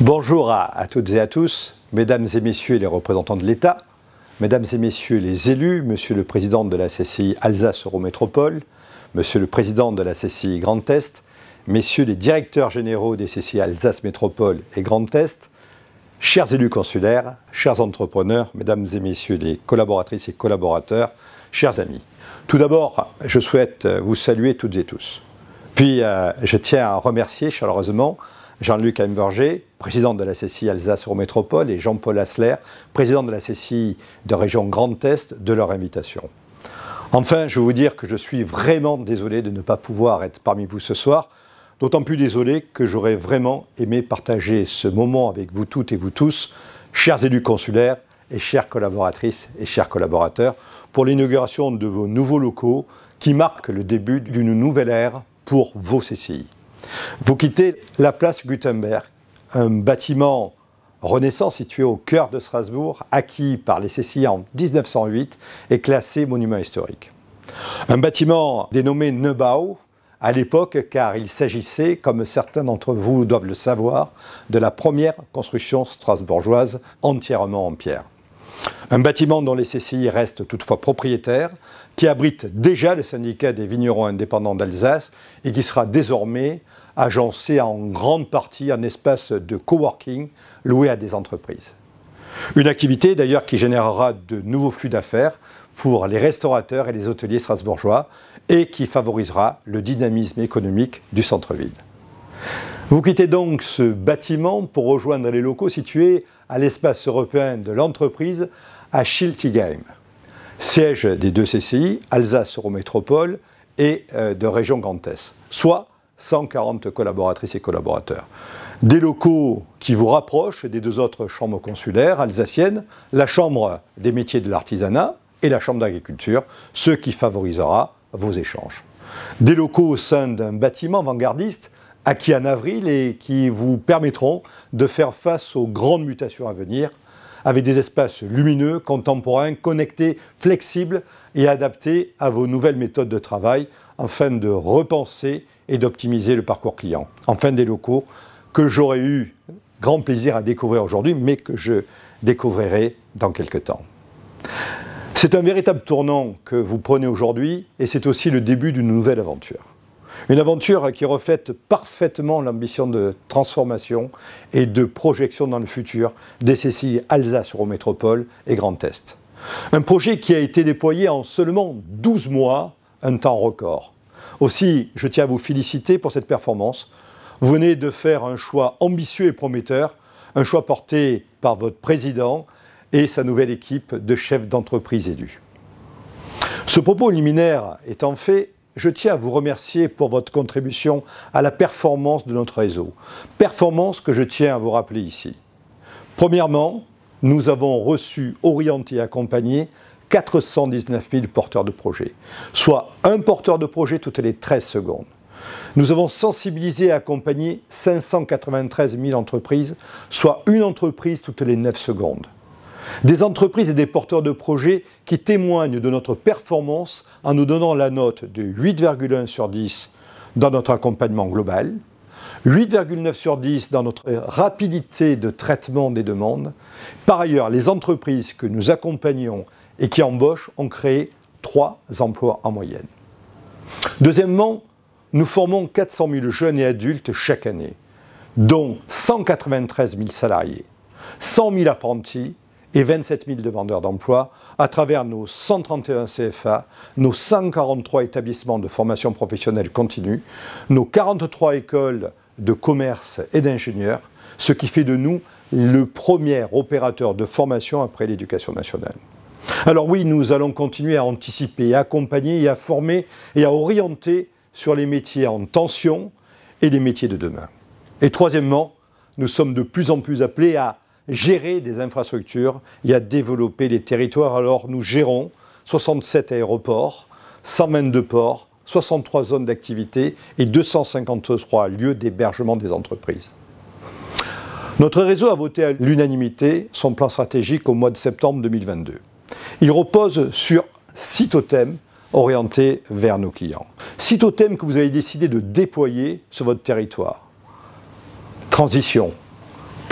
Bonjour à toutes et à tous, mesdames et messieurs les représentants de l'État, mesdames et messieurs les élus, monsieur le président de la CCI Alsace-Eurométropole, monsieur le président de la CCI Grand Est, messieurs les directeurs généraux des CCI Alsace Métropole et Grand Est, chers élus consulaires, chers entrepreneurs, mesdames et messieurs les collaboratrices et collaborateurs, chers amis. Tout d'abord, je souhaite vous saluer toutes et tous. Puis, je tiens à remercier chaleureusement Jean-Luc Heimberger, président de la CCI Alsace-Eurométropole, et Jean-Paul Hassler, président de la CCI de région Grand Est, de leur invitation. Enfin, je veux vous dire que je suis vraiment désolé de ne pas pouvoir être parmi vous ce soir, d'autant plus désolé que j'aurais vraiment aimé partager ce moment avec vous toutes et vous tous, chers élus consulaires et chères collaboratrices et chers collaborateurs, pour l'inauguration de vos nouveaux locaux qui marquent le début d'une nouvelle ère pour vos CCI. Vous quittez la place Gutenberg, un bâtiment Renaissance situé au cœur de Strasbourg, acquis par les CCI en 1908 et classé monument historique. Un bâtiment dénommé Neubau à l'époque car il s'agissait, comme certains d'entre vous doivent le savoir, de la première construction strasbourgeoise entièrement en pierre. Un bâtiment dont les CCI restent toutefois propriétaires, qui abrite déjà le syndicat des vignerons indépendants d'Alsace et qui sera désormais agencé en grande partie en espace de coworking loué à des entreprises. Une activité d'ailleurs qui générera de nouveaux flux d'affaires pour les restaurateurs et les hôteliers strasbourgeois et qui favorisera le dynamisme économique du centre-ville. Vous quittez donc ce bâtiment pour rejoindre les locaux situés à l'espace européen de l'entreprise à Schiltigheim, siège des deux CCI, Alsace-Eurométropole et de région Grand Est, soit 140 collaboratrices et collaborateurs. Des locaux qui vous rapprochent des deux autres chambres consulaires alsaciennes, la Chambre des métiers de l'artisanat et la Chambre d'agriculture, ce qui favorisera vos échanges. Des locaux au sein d'un bâtiment avant-gardiste acquis en avril et qui vous permettront de faire face aux grandes mutations à venir avec des espaces lumineux, contemporains, connectés, flexibles et adaptés à vos nouvelles méthodes de travail afin de repenser et d'optimiser le parcours client. Enfin, des locaux que j'aurais eu grand plaisir à découvrir aujourd'hui, mais que je découvrirai dans quelques temps. C'est un véritable tournant que vous prenez aujourd'hui et c'est aussi le début d'une nouvelle aventure. Une aventure qui reflète parfaitement l'ambition de transformation et de projection dans le futur des CCI Alsace-Eurométropole et Grand Est. Un projet qui a été déployé en seulement 12 mois, un temps record. Aussi, je tiens à vous féliciter pour cette performance. Vous venez de faire un choix ambitieux et prometteur, un choix porté par votre président et sa nouvelle équipe de chefs d'entreprise élus. Ce propos liminaire étant fait, je tiens à vous remercier pour votre contribution à la performance de notre réseau. Performance que je tiens à vous rappeler ici. Premièrement, nous avons reçu, orienté et accompagné 419 000 porteurs de projets, soit un porteur de projet toutes les 13 secondes. Nous avons sensibilisé et accompagné 593 000 entreprises, soit une entreprise toutes les 9 secondes. Des entreprises et des porteurs de projets qui témoignent de notre performance en nous donnant la note de 8,1 sur 10 dans notre accompagnement global, 8,9 sur 10 dans notre rapidité de traitement des demandes. Par ailleurs, les entreprises que nous accompagnons et qui embauchent ont créé 3 emplois en moyenne. Deuxièmement, nous formons 400 000 jeunes et adultes chaque année, dont 193 000 salariés, 100 000 apprentis et 27 000 demandeurs d'emploi à travers nos 131 CFA, nos 143 établissements de formation professionnelle continue, nos 43 écoles de commerce et d'ingénieurs, ce qui fait de nous le premier opérateur de formation après l'éducation nationale. Alors oui, nous allons continuer à anticiper, à accompagner et à former et à orienter sur les métiers en tension et les métiers de demain. Et troisièmement, nous sommes de plus en plus appelés à gérer des infrastructures et à développer les territoires. Alors nous gérons 67 aéroports, 122 ports, 63 zones d'activité et 253 lieux d'hébergement des entreprises. Notre réseau a voté à l'unanimité son plan stratégique au mois de septembre 2022. Il repose sur 6 totems orientés vers nos clients. 6 totems que vous avez décidé de déployer sur votre territoire. Transition,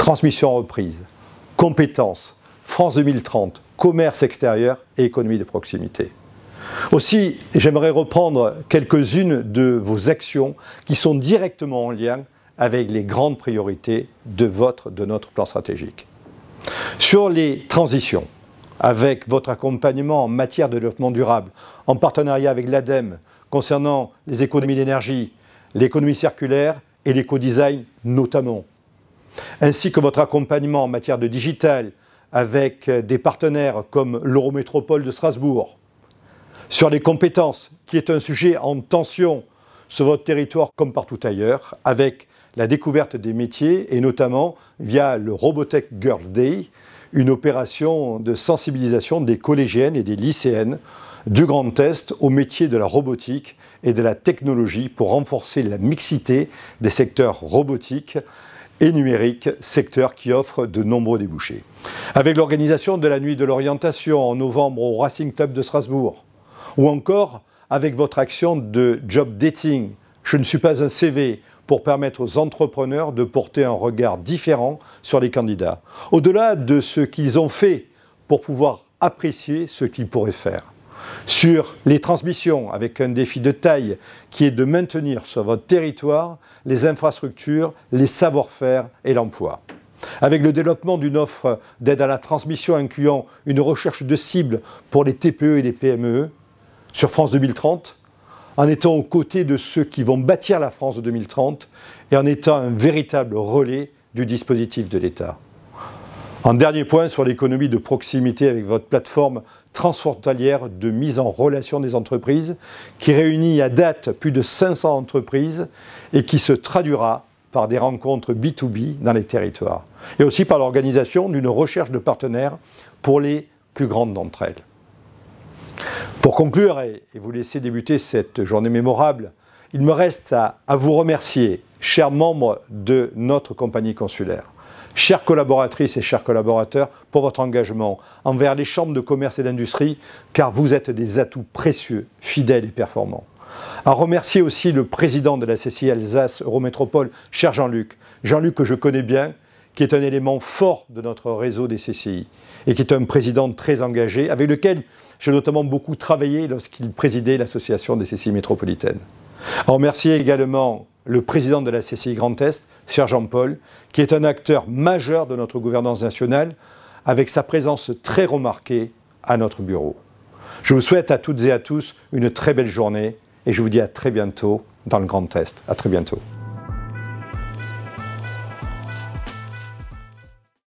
transmission reprise, compétences, France 2030, commerce extérieur et économie de proximité. Aussi, j'aimerais reprendre quelques-unes de vos actions qui sont directement en lien avec les grandes priorités de notre plan stratégique. Sur les transitions, avec votre accompagnement en matière de développement durable, en partenariat avec l'ADEME, concernant les économies d'énergie, l'économie circulaire et l'éco-design notamment, ainsi que votre accompagnement en matière de digital, avec des partenaires comme l'Eurométropole de Strasbourg, sur les compétences, qui est un sujet en tension sur votre territoire comme partout ailleurs, avec la découverte des métiers et notamment via le Robotech Girls Day, une opération de sensibilisation des collégiennes et des lycéennes du Grand Est au métier de la robotique et de la technologie pour renforcer la mixité des secteurs robotiques et numériques, secteurs qui offrent de nombreux débouchés. Avec l'organisation de la Nuit de l'orientation en novembre au Racing Club de Strasbourg, ou encore avec votre action de job dating, je ne suis pas un CV, pour permettre aux entrepreneurs de porter un regard différent sur les candidats, au-delà de ce qu'ils ont fait pour pouvoir apprécier ce qu'ils pourraient faire. Sur les transmissions, avec un défi de taille qui est de maintenir sur votre territoire les infrastructures, les savoir-faire et l'emploi. Avec le développement d'une offre d'aide à la transmission incluant une recherche de cibles pour les TPE et les PME, sur France 2030, en étant aux côtés de ceux qui vont bâtir la France de 2030 et en étant un véritable relais du dispositif de l'État. En dernier point, sur l'économie de proximité avec votre plateforme transfrontalière de mise en relation des entreprises qui réunit à date plus de 500 entreprises et qui se traduira par des rencontres B2B dans les territoires. Et aussi par l'organisation d'une recherche de partenaires pour les plus grandes d'entre elles. Pour conclure et vous laisser débuter cette journée mémorable, il me reste à vous remercier, chers membres de notre compagnie consulaire, chères collaboratrices et chers collaborateurs, pour votre engagement envers les chambres de commerce et d'industrie, car vous êtes des atouts précieux, fidèles et performants. À remercier aussi le président de la CCI Alsace Eurométropole, cher Jean-Luc, Jean-Luc que je connais bien, qui est un élément fort de notre réseau des CCI et qui est un président très engagé, avec lequel j'ai notamment beaucoup travaillé lorsqu'il présidait l'association des CCI métropolitaines. À remercier également le président de la CCI Grand Est, cher Jean-Paul, qui est un acteur majeur de notre gouvernance nationale, avec sa présence très remarquée à notre bureau. Je vous souhaite à toutes et à tous une très belle journée et je vous dis à très bientôt dans le Grand Est. À très bientôt.